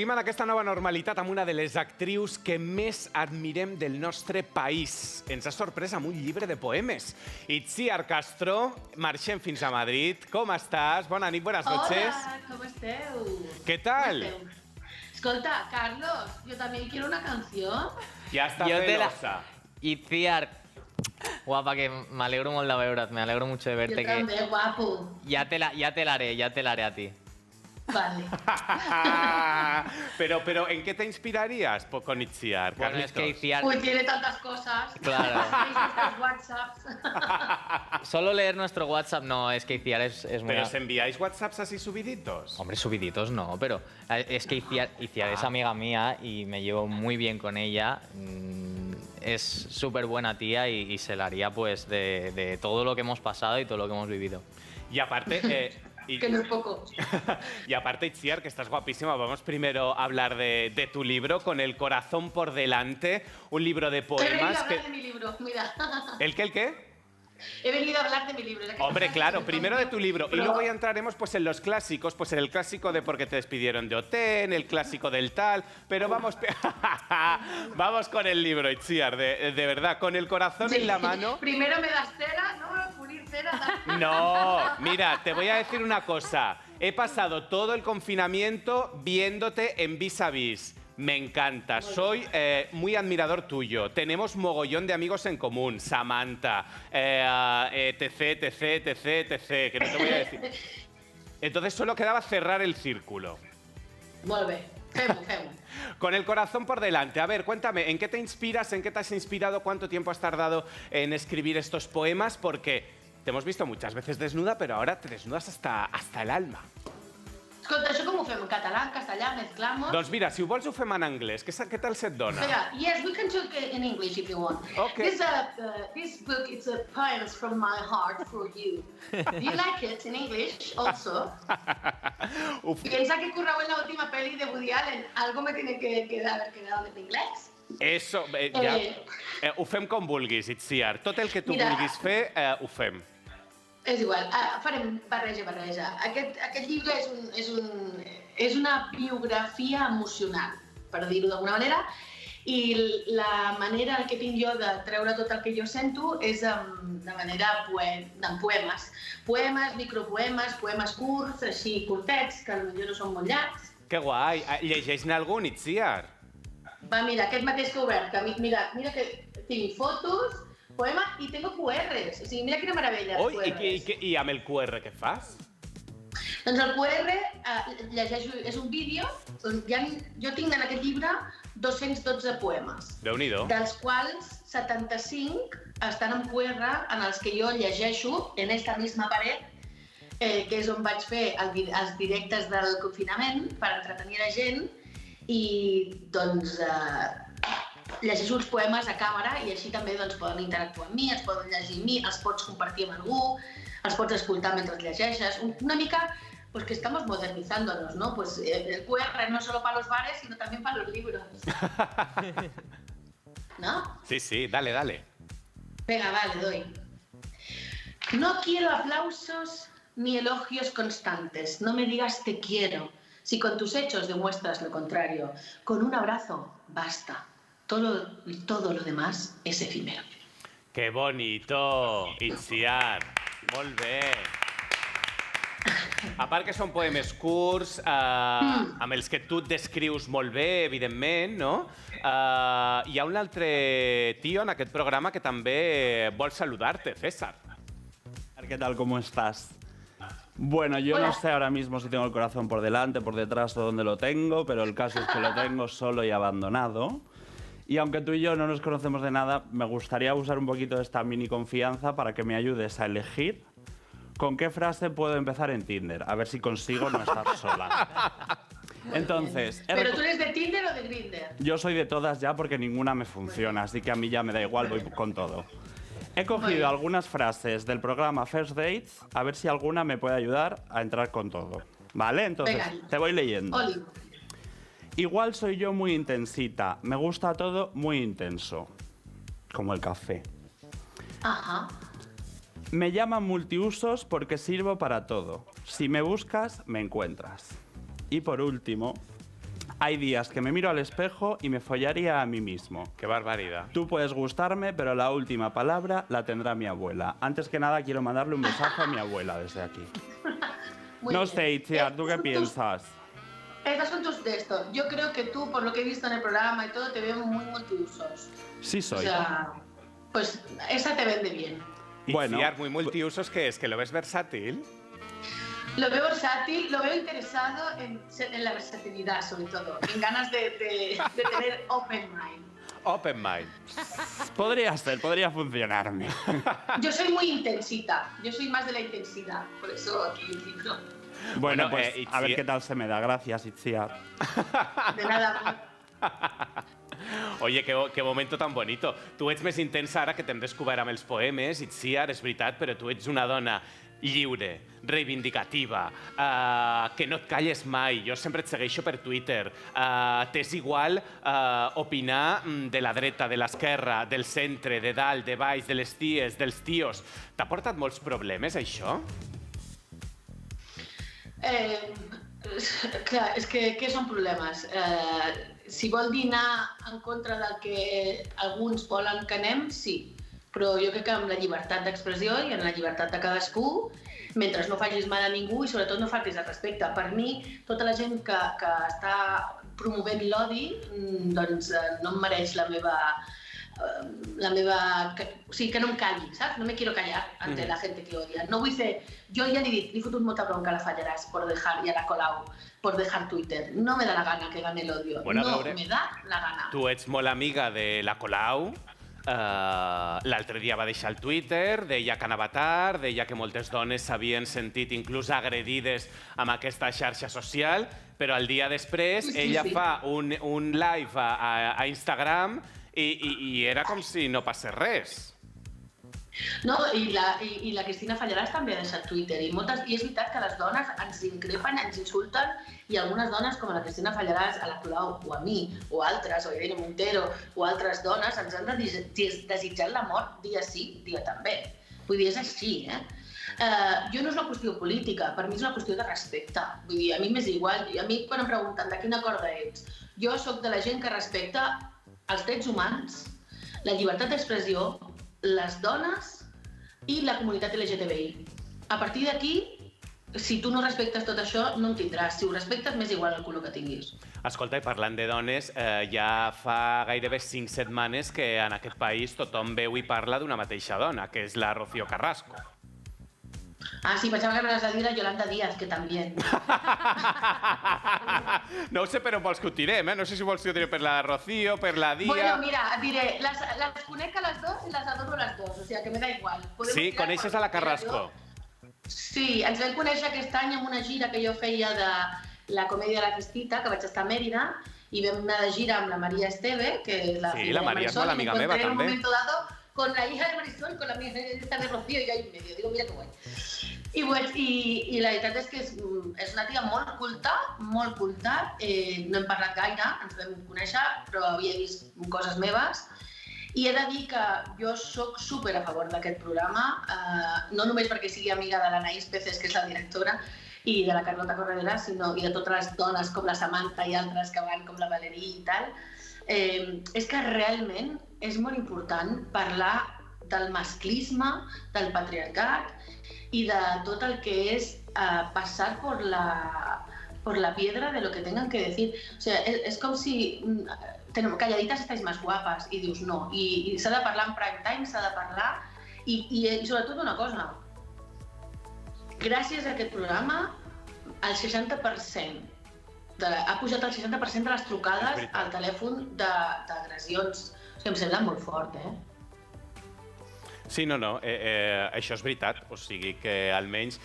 Seguim en aquesta nova normalitat amb una de les actrius que més admirem del nostre país. Ens ha sorprès amb un llibre de poemes. Itziar Castro, marxem fins a Madrid. Com estàs? Bona nit, buenas noches. Hola, com esteu? ¿Qué tal? Com esteu? Escolta, Carlos, yo también quiero una canción. Ja està celosa. Itziar, guapa, que me alegro molt de veure't, me alegro mucho de verte. Yo también, guapo. Ya te la haré a ti. Vale. Pero ¿en qué te inspirarías con Itziar, Bueno, es que Carlitos? Itziar... Uy, tiene tantas cosas. Claro. Nuestros WhatsApps. Solo leer nuestro WhatsApp, no, es que Itziar es muy... ¿Pero os enviáis WhatsApps así subiditos? Hombre, subiditos no, pero es que Itziar es amiga mía y me llevo muy bien con ella. Es súper buena tía y se la haría pues de todo lo que hemos pasado y todo lo que hemos vivido. Y aparte... Que no es poco. Y aparte, Itziar, que estás guapísima, vamos primero a hablar de tu libro, Con el corazón por delante, un libro de He venido a poemas hablar de mi libro, mira. ¿El qué? He venido a hablar de mi libro. Hombre, claro, primero de tu libro. Y luego ya entraremos pues en los clásicos, pues en el clásico de Por qué te despidieron de Otén, el clásico del tal, pero vamos vamos con el libro, Itziar, de verdad, con el corazón en la mano. Primero me das cera, ¿no? Pulir cera. No, mira, te voy a decir una cosa. He pasado todo el confinamiento viéndote en Vis a Vis. Me encanta, soy muy admirador tuyo. Tenemos mogollón de amigos en común. Samantha, etc, etc, etc, etc, que no te voy a decir. Entonces solo quedaba cerrar el círculo. Molt bé, fem-ho. Con el corazón por delante. A ver, cuéntame, ¿en qué te inspiras? ¿En qué te has inspirado? ¿Cuánto tiempo has tardado en escribir estos poemas? Porque te hemos visto muchas veces desnuda, pero ahora te desnudas hasta el alma. Escolta, això com ho fem? En català, en castellà, mezclamos? Doncs mira, si ho vols ho fem en anglès. Què tal se't dona? Yes, we can talk in English if you want. Okay. This book, it's a poems from my heart for you. Do you like it in English also? Uf, Piensa que curraba en la última peli de Woody Allen. Algo me tiene que haber quedado en inglés. eso, ja. Ho fem com vulguis, Itziar. Tot el que tu Mira. vulguis fer, ho fem. És igual, farem barreja. Aquest llibre és una biografia emocional, per dir-ho d'alguna manera, i la manera que tinc jo de treure tot el que jo sento és de manera en poemes. Poemes, micropoemes, poemes curts, així curtets, que potser no són molt llargs. Que guai. Llegeix-ne algun, Itziar? Va, mira, aquest mateix que he obert, que mira que tinc fotos, poema i tengo QRs. O sigui, mira quina meravella, els Ui, QRs. i amb el QR què fas? Doncs el QR llegeixo, és un vídeo on jo tinc en aquest llibre 212 poemes, Déu-n'hi-do. dels quals 75 estan en QR en els que jo llegeixo en esta misma paret, que és on vaig fer els directes del confinament per entretenir la gent i doncs llegeixo uns poemes a càmera i així també doncs, poden interactuar amb mi, els poden llegir amb mi, els pots compartir amb algú, els pots escoltar mentre els llegeixes. Una mica pues que estamos modernizándonos, ¿no? Pues el QR no solo para los bares, sino también para los libros. ¿No? Sí, dale. Venga, vale, doy. No quiero aplausos ni elogios constantes. No me digas te quiero, si con tus hechos demuestras lo contrario. Con un abrazo, basta. Todo lo demás es efímero. Que bonito, Itziar. Molt bé. A part que són poemes curts, amb els que tu et descrius molt bé, evidentment, no? Hi ha un altre tio en aquest programa que també vol saludar-te, César. ¿Qué tal? ¿Cómo estás? Bueno, yo Hola. no sé ahora mismo si tengo el corazón por delante, por detrás o dónde lo tengo, pero el caso es que lo tengo solo y abandonado. Y aunque tú y yo no nos conocemos de nada, me gustaría usar un poquito de esta mini confianza para que me ayudes a elegir con qué frase puedo empezar en Tinder. A ver si consigo no estar sola. Entonces... ¿Pero tú eres de Tinder o de Grindr? Yo soy de todas ya porque ninguna me funciona, así que a mí ya me da igual, voy con todo. He cogido algunas frases del programa First Dates, a ver si alguna me puede ayudar a entrar con todo. ¿Vale? Entonces, Venga. te voy leyendo. Oli. Igual soy yo muy intensita, me gusta todo muy intenso. Como el café. Ajá. Me llaman multiusos porque sirvo para todo. Si me buscas, me encuentras. Y por último, Hay días que me miro al espejo y me follaría a mí mismo. Qué barbaridad. Tú puedes gustarme, pero la última palabra la tendrá mi abuela. Antes que nada, quiero mandarle un besazo a mi abuela desde aquí. Muy No bien. sé, Itziar, ¿tú qué piensas? Estas son tus de esto. Yo creo que tú, por lo que he visto en el programa y todo, te veo muy multiusos. Sí O soy. sea, pues esa te vende bien. Bueno, Itziar, muy multiusos, ¿qué es? ¿Que lo ves versátil? Lo veo versátil, lo veo interesado en la versatilidad, sobre todo, en ganas de tener open mind. Open mind. podría ser, podría funcionarme. Yo soy muy intensita, yo soy más de la intensidad, por eso aquí el libro. Bueno, Bueno, pues a ver Itziar- qué tal se me da. Gracias, Itziar. De nada. Oye, que momento tan bonito. Tu ets més intensa ara que t'hem descobert amb els poemes, Itziar, és veritat, però tu ets una dona lliure, reivindicativa, que no et calles mai. Jo sempre et segueixo per Twitter. T'és igual opinar de la dreta, de l'esquerra, del centre, de dalt, de baix, de les ties, dels tios. T'ha portat molts problemes, això? Clar, és que què són problemes? Si vol dir anar en contra del que alguns volen que anem, sí. Però jo crec que amb la llibertat d'expressió i en la llibertat de cadascú, mentre no facis mal a ningú i sobretot no faltis el respecte. Per mi, tota la gent que està promovent l'odi, doncs no em mereix la meva... O sigui, que no em calli, saps? No me quiero callar ante la gente que odia. No vull fer... Jo ja li he dit, li he fotut molta bronca a la Fallarás por dejar, y a la Colau por dejar Twitter. No me da la gana que gane el odio. Bueno, a no veure, me da la gana. Tu ets molt amiga de la Colau. L'altre dia va deixar el Twitter, deia que anava tard, deia que moltes dones s'havien sentit inclús agredides amb aquesta xarxa social, però el dia després Sí, ella sí. fa un live a Instagram i era com si no passés res. No, i la Cristina Fallarás també ha deixat Twitter. I és veritat que les dones ens increpen, ens insulten, i algunes dones, com la Cristina Fallarás, a la Colau, o a mi, o altres, o a Irene Montero, o altres dones, ens han desitjat la mort dia sí, dia també. Vull dir, és així, jo no és una qüestió política, per mi és una qüestió de respecte. Vull dir, a mi m'és igual. A mi, quan em pregunten de quina corda ets, jo sóc de la gent que respecta els drets humans, la llibertat d'expressió, les dones i la comunitat LGTBI. A partir d'aquí, si tu no respectes tot això, no en tindràs. Si ho respectes, m'és igual el color que tinguis. Escolta, i parlant de dones, ja fa gairebé 5 setmanes que en aquest país tothom veu i parla d'una mateixa dona, que és la Rocío Carrasco. Ah, sí, pensava que m'havies de dir la Yolanda Díaz, que també. No ho sé per on vols que ho tirem, No sé si vols que ho tirem per la Rocío, per la Dia... Bueno, mira, et diré, les conec a les dues i les adoro a les dues, o sigui que me da igual. Podem Sí, tirar coneixes per a la Carrasco? Sí, ens vam conèixer aquest any en una gira que jo feia de la comèdia de la Festita, que vaig estar a Mérida, i vam anar de gira amb la Maria Esteve, que és la Sí, filla la Maria és de Marisol, molt amiga meva, en un també. momento dado con la hija de Marisol, con la hija de Rocío, y yo ahí en medio. Digo, mira que guay. I la veritat és que és una tia molt culta, no hem parlat gaire, ens vam conèixer, però havia vist coses meves. I he de dir que jo sóc super a favor d'aquest programa, no només perquè sigui amiga de l'Anaïs Peces, que és la directora, i de la Carlota Corredera, sinó i de totes les dones com la Samantha i altres que van, com la Valerie i tal. És que realment és molt important parlar del masclisme, del patriarcat i de tot el que és passar por la piedra de lo que tengan que decir. O sea, es com si calladitas estáis más guapas i dius no. I s'ha de parlar en prime time, s'ha de parlar i sobretot una cosa. Gràcies a aquest programa, el 60% ha pujat el 60% de les trucades al telèfon d'agressions. O sigui, em sembla molt fort, Sí, no, això és veritat, o sigui que almenys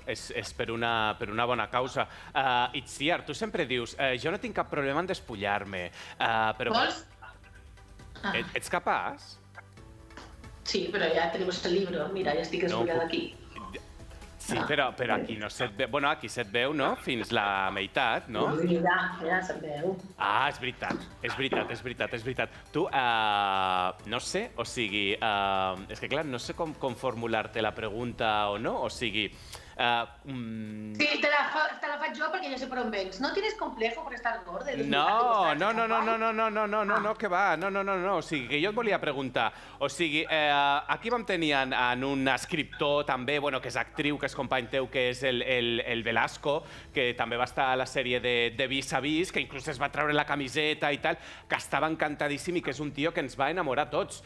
és per una bona causa. Itziar, tu sempre dius, jo no tinc cap problema en despullar-me, però... Vols? Ets capaç? Sí, però ja tenim el llibre, mira, ja estic esbullada aquí. Sí, però aquí no se't veu, bueno, aquí se't veu, no?, fins la meitat, no? Ja se't veu. Ah, és veritat. Tu, no sé, o sigui, és que clar, no sé com formular-te la pregunta o no, o sigui, Sí, te la faig jo perquè ja sé per on vens. ¿No tienes complejo por estar gorda? No, que va, no. O sigui, que jo et volia preguntar, o sigui, aquí vam tenir en un escriptor també, bueno, que és actriu, que és company teu, que és el Velasco, que també va estar a la sèrie de Vis a Vis, que inclús es va treure la camiseta i tal, que estava encantadíssim i que és un tio que ens va enamorar a tots.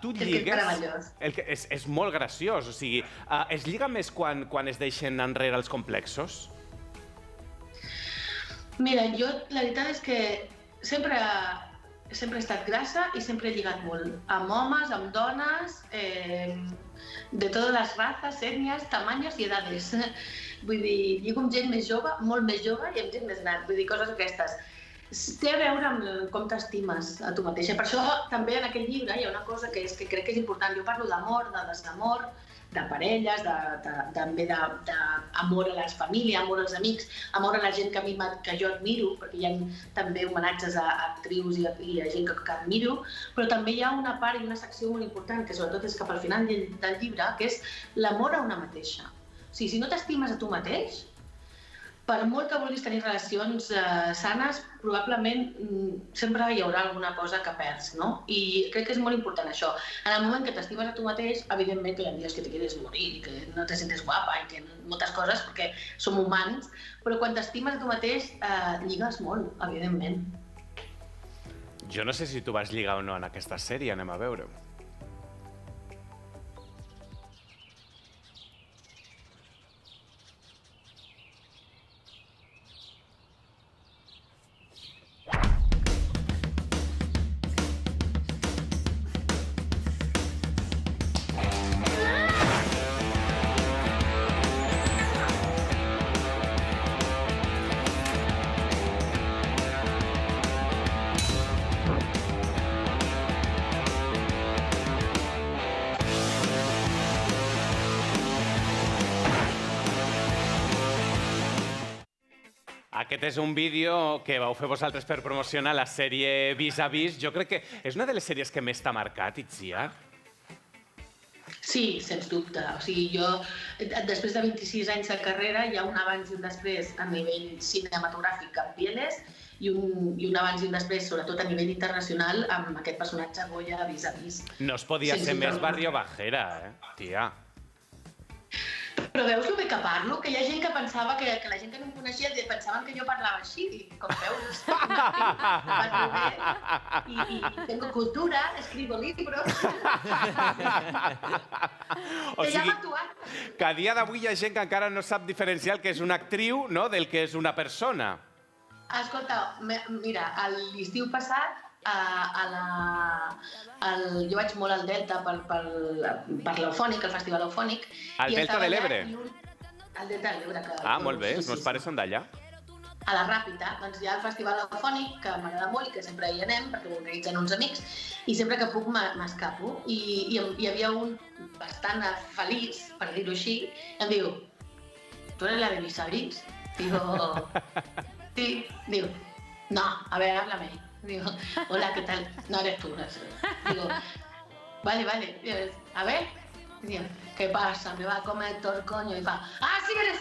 Tu lligues... És molt graciós, o sigui, es lliga més quan es deixen enrere els complexos? Mira, jo la veritat és que sempre he estat grassa i sempre he lligat molt. Amb homes, amb dones, de totes les razas, ètnies, tamanyos i edades. Vull dir, lligo amb gent més jove, molt més jove, i amb gent més gran. Vull dir, coses aquestes. Té a veure amb com t'estimes a tu mateixa. Per això també en aquest llibre hi ha una cosa que crec que és important. Jo parlo d'amor, de desamor, de parelles, també d'amor a la família, amor als amics, amor a la gent que jo admiro, perquè hi ha també homenatges a actrius i a gent que admiro, però també hi ha una part i una secció molt important, que sobretot és cap al final del llibre, que és l'amor a una mateixa. O sigui, si no t'estimes a tu mateix, per molt que vulguis tenir relacions sanes, probablement sempre hi haurà alguna cosa que perds, no? I crec que és molt important això. En el moment que t'estimes a tu mateix, evidentment que hi ha dies que te quieres morir i que no te sientes guapa i que moltes coses, perquè som humans, però quan t'estimes a tu mateix, lligues molt, evidentment. Jo no sé si tu vas lligar o no en aquesta sèrie, anem a veure-ho. Aquest és un vídeo que vau fer vosaltres per promocionar la sèrie Vis a Vis. Jo crec que és una de les sèries que més t'ha marcat, Itziar. Sí, sens dubte. O sigui, jo, després de 26 anys de carrera, hi ha un abans i un després a nivell cinematogràfic amb Pieles i un abans i un després, sobretot a nivell internacional, amb aquest personatge Goya Vis a Vis. No es podia ser més barrio bajera, tia. Però veus lo bé que parlo? Que hi ha gent que pensava que la gent que no em coneixia pensaven que jo parlava així. I com veus, parlo bé i tengo cultura, escribo libros. O sigui, que a dia d'avui hi ha gent que encara no sap diferenciar el que és una actriu del que és una persona. Escolta, mira, l'estiu passat jo vaig molt al Delta per l'Eufònic, el Festival Eufònic. Al Delta de l'Ebre? Al Delta de l'Ebre. Ah, molt bé, els meus pares són d'allà. A la Ràpita, doncs hi ha el Festival Eufònic, que m'agrada molt i que sempre hi anem, perquè ho organitzen uns amics, i sempre que puc m'escapo. I hi havia un bastant feliç, per dir-ho així, i em diu, ¿tú eres la de Vis a Vis? Digo, sí. Digo, no, a ver, háblame. Digo, hola, ¿qué tal? No eres tú, no eres tú. Digo, vale. Digo, a ver. Digo, ¿qué pasa? Me va a comer todo el coño. Y va, ¡ah, sí eres!